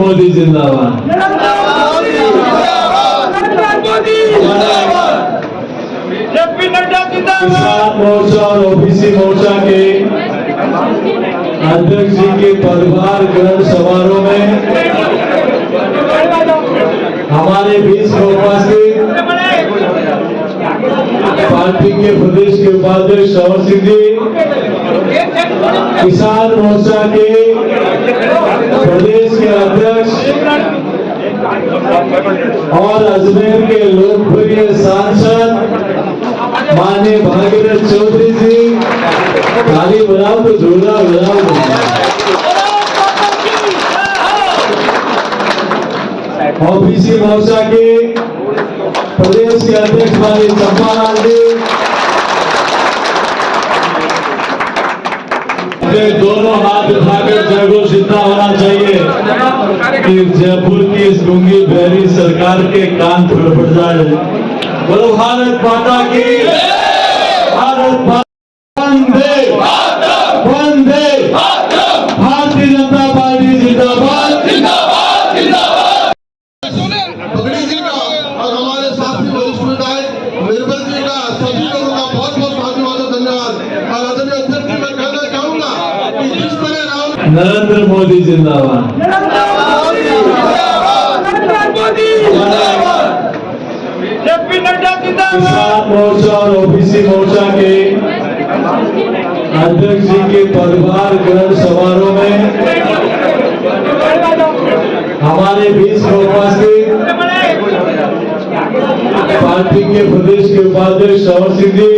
मोदी जिंदाबाद। किसान मोर्चा और ओबीसी मोर्चा के अध्यक्ष जी के पदभार ग्रहण समारोह में हमारे बीच में उपस्थित पार्टी के प्रदेश के उपाध्यक्ष श्रवण सिंह जी, किसान मोर्चा के प्रदेश के अध्यक्ष और अजमेर के लोकप्रिय सांसद माननीय भागीरथ चौधरी जी, ताली बजाओ तो जोरदार बजाओ। ओबीसी मोर्चा के प्रदेश के अध्यक्ष माननीय चंपालाल जी, दोनों हाथ उठाकर जय घोष इतना होना चाहिए कि जयपुर की इस गूंगी बहरी सरकार के कान फट जाए। बोलो भारत माता की, भारत माता वंदे वंदे, भारतीय जनता पार्टी जिंदाबाद जिंदाबाद जिंदाबाद। पगड़ी जी का और हमारे साथी वरिष्ठ विधायक निर्मल जी का, सभी लोगों का बहुत बहुत धन्यवाद धन्यवाद। और आदरणीय अध्यक्ष जी, मैं कहना चाहूंगा कि जिस तरह राहुल नरेंद्र मोदी जिंदाबाद। किसान मोर्चा और ओबीसी मोर्चा के अध्यक्ष जी के पदभार ग्रहण समारोह में हमारे बीच में उपस्थित पार्टी के प्रदेश के उपाध्यक्ष श्रवण सिंह जी,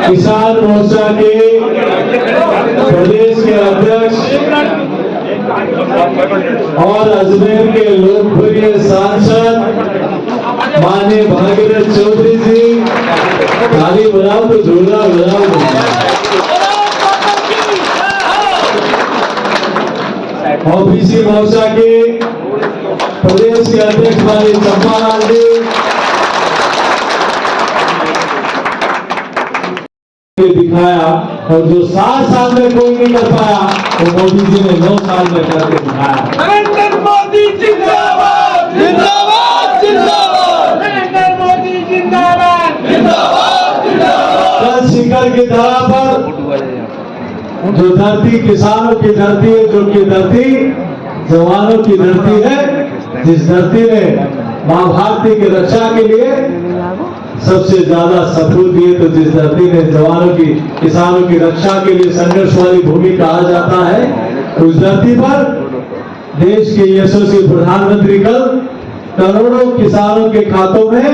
किसान मोर्चा के प्रदेश के अध्यक्ष और अजमेर के लोकप्रिय सांसद माननीय भागीरथ चौधरी जी, ताली बजाओ तो जोरदार बजाओ। ओबीसी मोर्चा के प्रदेश के अध्यक्ष माननीय चंपालाल जी, दिखाया और जो 7 साल में कोई नहीं कर पाया वो मोदी जी ने 9 साल में करके दिखाया। नरेंद्र मोदी जिंदाबाद जिंदाबाद जिंदाबाद, नरेंद्र मोदी जिंदाबाद जिंदाबाद जिंदाबाद। कल शिखर की धरा पर जो धरती किसानों की धरती है, जो की धरती जवानों की धरती है, जिस धरती ने मां भारती की रक्षा के लिए सबसे ज्यादा सपूत दिए, तो जिस धरती ने जवानों की किसानों की रक्षा के लिए संघर्ष वाली भूमि कहा जाता है, उस धरती पर देश के यशस्वी प्रधानमंत्री कल करोड़ों किसानों के खातों में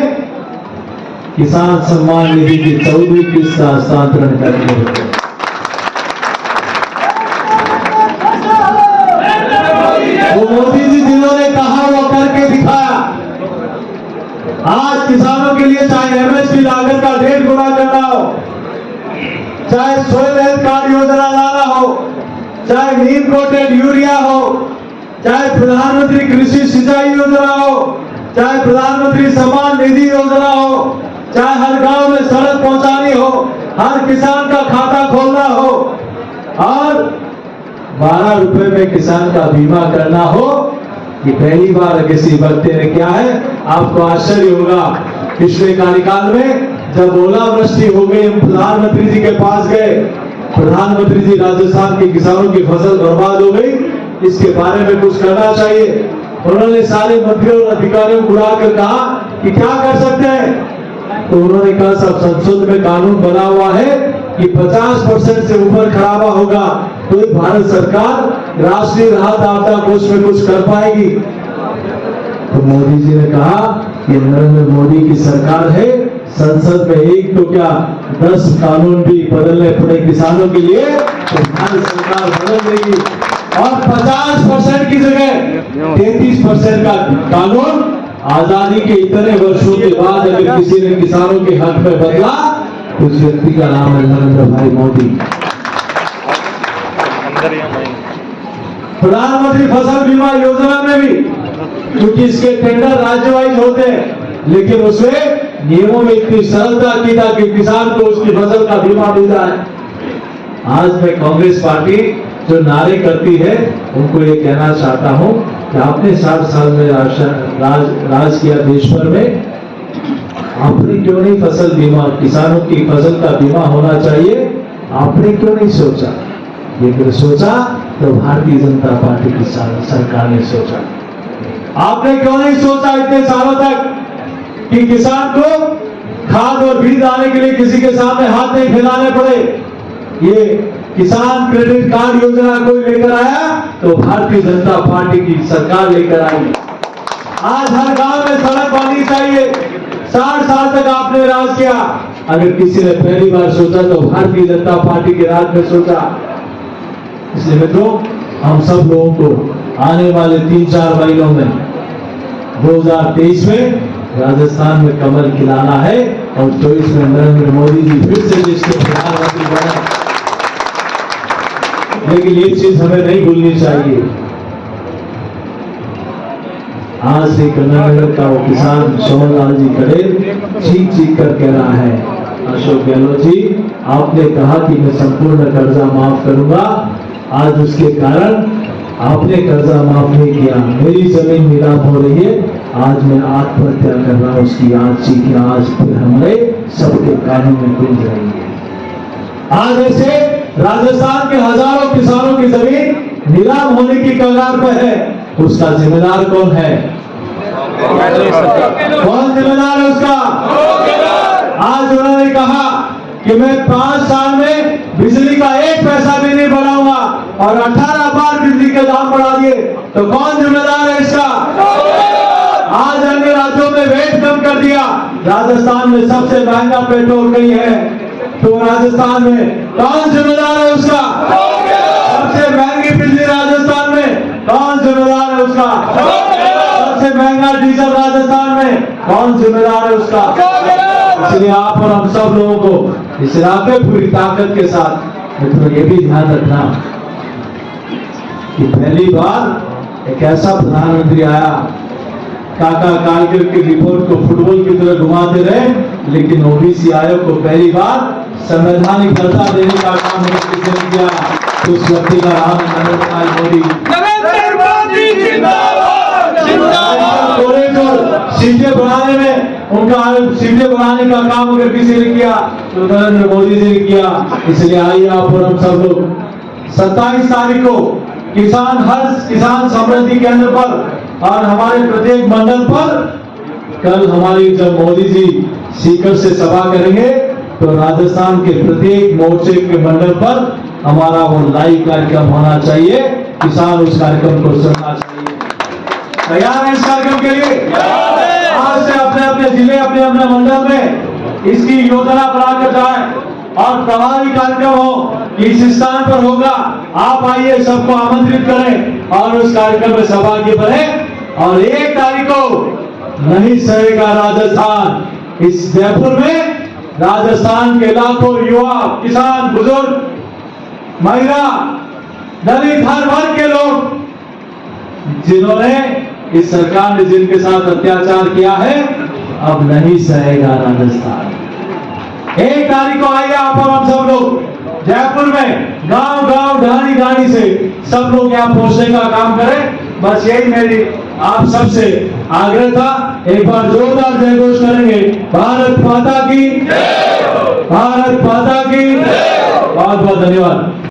किसान सम्मान निधि की 14वीं किस्त का हस्तांतरण करेंगे। वो मोदी जी जिन्होंने कहा वो करके दिखाया। आज किसानों के लिए चाहे एमएसपी लागत का 1.5 गुना करना हो, चाहे सोयल हेल्थ कार्ड योजना लाना हो, चाहे नीम कोटेड यूरिया हो, चाहे प्रधानमंत्री कृषि सिंचाई योजना हो, चाहे प्रधानमंत्री सम्मान निधि योजना हो, चाहे हर गांव में सड़क पहुंचानी हो, हर किसान का खाता खोलना हो और 12 रुपए में किसान का बीमा करना हो, ये पहली बार किसी व्यक्ति ने किया है। आपको आश्चर्य होगा, पिछले कार्यकाल में जब ओलावृष्टि हो गई, हम प्रधानमंत्री जी के पास गए, प्रधानमंत्री जी राजस्थान के किसानों की फसल बर्बाद हो गई, इसके बारे में कुछ करना चाहिए। उन्होंने सारे मंत्रियों और अधिकारियों को बुलाकर कहा कि क्या कर सकते हैं, तो उन्होंने कहा सब संसद में कानून बना हुआ है कि 50% से ऊपर खराबा होगा तो भारत सरकार राष्ट्रीय राहत आपदा कोष में कुछ कर पाएगी। तो मोदी जी ने कहा कि नरेंद्र मोदी की सरकार है, संसद में एक तो क्या 10 कानून भी बदलने पड़े किसानों के लिए तो भारत सरकार बदल देगी और 50% की जगह 33% का कानून आजादी के इतने वर्षों के बाद अगर किसी ने किसानों के हक में बदला, उस व्यक्ति का नाम है नरेंद्र भाई मोदी। प्रधानमंत्री फसल बीमा योजना में भी, क्योंकि इसके टेंडर राज्य वाइज होते हैं, लेकिन उसमें नियमों में इतनी सरलता की था कि किसान को उसकी फसल का बीमा मिल जाए। आज मैं कांग्रेस पार्टी जो नारे करती है उनको ये कहना चाहता हूं कि आपने 60 साल में राज किया देश भर में, आपने क्यों नहीं फसल बीमा, किसानों की फसल का बीमा होना चाहिए, आपने क्यों नहीं सोचा? लेकिन सोचा तो भारतीय जनता पार्टी की सरकार ने सोचा। आपने क्यों नहीं सोचा इतने सालों तक कि किसान को खाद और बीज लाने के लिए किसी के सामने हाथ नहीं फैलाने पड़े? ये किसान क्रेडिट कार्ड योजना कोई लेकर आया तो भारतीय जनता पार्टी की सरकार लेकर आई। आज हर गांव में सड़क बननी चाहिए। 60 साल तक आपने राज किया, अगर किसी ने पहली बार सोचा तो भारतीय जनता पार्टी के राज में सोचा। इसलिए मित्रों, हम सब लोगों को आने वाले 3-4 महीनों में 2023 में राजस्थान में कमल खिलाना है और 24 में नरेंद्र मोदी जी फिर से देश के प्रधानमंत्री बने। लेकिन ये चीज हमें नहीं भूलनी चाहिए। आज से कन्नानगर का वो किसान सोहनलाल जी कड़ेल चीख चीख कर कह रहा है, अशोक गहलोत जी आपने कहा कि मैं संपूर्ण कर्जा माफ करूंगा, आज उसके कारण आपने कर्जा माफ नहीं किया, मेरी जमीन नीलाम हो रही है, आज मैं आत्महत्या कर रहा हूं, उसकी आज चीखें आज फिर हमारे सबके कानों में गूंज रही है। आज ऐसे राजस्थान के हजारों किसानों की जमीन नीलाम होने की कगार पर है, उसका जिम्मेदार कौन है? कौन जिम्मेदार है उसका? आज उन्होंने कहा कि मैं 5 साल में बिजली का 1 पैसा भी नहीं बढ़ाऊंगा और 18 बार बिजली के दाम बढ़ा दिए, तो कौन जिम्मेदार है इसका? आज अन्य राज्यों में वेट कम कर दिया, राजस्थान में सबसे महंगा पेट्रोल कहीं है, तो राजस्थान में कौन जिम्मेदार है उसका? सबसे महंगी बिजली राजस्थान में कौन जिम्मेदार है उसका? सबसे महंगा डीजल राजस्थान में कौन जिम्मेदार है उसका? इसलिए आप और हम सब लोगों को इस रात में पूरी ताकत के साथ मित्रों ये भी ध्यान रखना कि पहली बार एक ऐसा प्रधानमंत्री आया, काका कारगिल की रिपोर्ट को फुटबॉल की तरह घुमाते रहे, लेकिन ओबीसी आयोग को पहली बार संवैधानिक दर्जा देने का काम किसने किया? उस व्यक्ति का नाम नरेंद्र मोदी। नरेंद्र मोदी जिंदाबाद जिंदाबाद। कॉलेज और सीटें बढ़ाने में उनका सीटें बढ़ाने का काम अगर किसी ने किया तो नरेंद्र मोदी जी ने किया। इसलिए आइए आप और हम सब लोग 27 तारीख को किसान समृद्धि केंद्र पर और हमारे प्रत्येक मंडल पर, कल हमारी जब मोदी जी सीकर से सभा करेंगे तो राजस्थान के प्रत्येक मोर्चे के मंडल पर हमारा वो लाइव कार्यक्रम होना चाहिए, किसान उस कार्यक्रम को सुनना चाहिए। तैयार है इस कार्यक्रम के लिए? आज से अपने अपने जिले अपने अपने मंडल में इसकी योजना बनाकर जाए और प्रभावी कार्यक्रम हो कि इस स्थान पर होगा। आप आइए, सबको आमंत्रित करें और उस कार्यक्रम में सहभागी बने। और 1 तारीख को नहीं सहेगा राजस्थान, इस जयपुर में राजस्थान के लाखों युवा, किसान, बुजुर्ग, महिला, दलित, हर वर्ग के लोग जिन्होंने इस सरकार ने जिनके साथ अत्याचार किया है, अब नहीं सहेगा राजस्थान। 1 तारीख को आइए आप और हम सब लोग जयपुर में गांव गांव ढाणी ढाणी से सब लोग यहाँ पहुंचने का काम करें। बस यही मेरी आप सबसे आग्रह था। एक बार जोरदार जय घोष करेंगे, भारत माता की, भारत माता की। बहुत बहुत धन्यवाद।